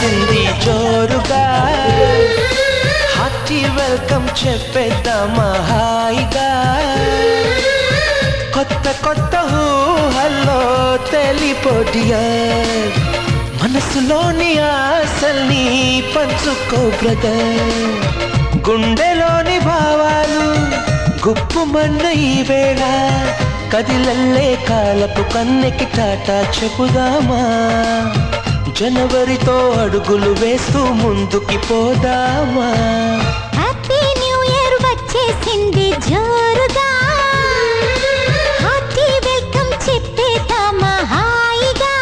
వచ్చేసింది జోరుగా hearty welcome చెప్పేద్దామా హాయిగా కొత్త కొత్త ఊహల్లో తెలిపోడియా మనసులోని ఆశల్ని పంచుకో బ్రదర్ గుండెలోని భావాలు గుప్పుమన్న ఈ వేళ కదిలల్లే కాలపు కన్నెకి టాటా చెప్పుదామా జనవరితో అడుగులు వేస్తూ ముందుకి పోదామా హ్యాపీ న్యూ ఇయర్ వచ్చేసింది జోరుగా హార్టీ వెల్కమ్ చెప్పేద్దామా హాయిగా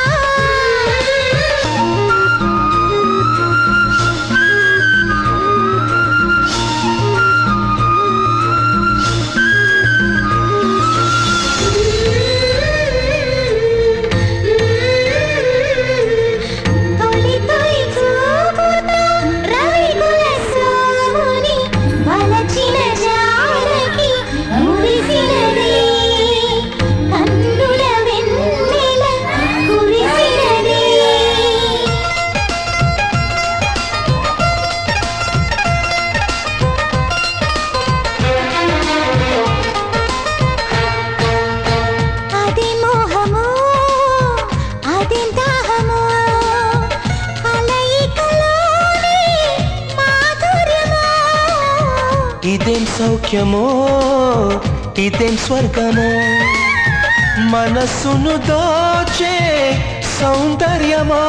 ఇదేం సౌఖ్యమో ఇదేం స్వర్గమో మనసును దోచే సౌందర్యమో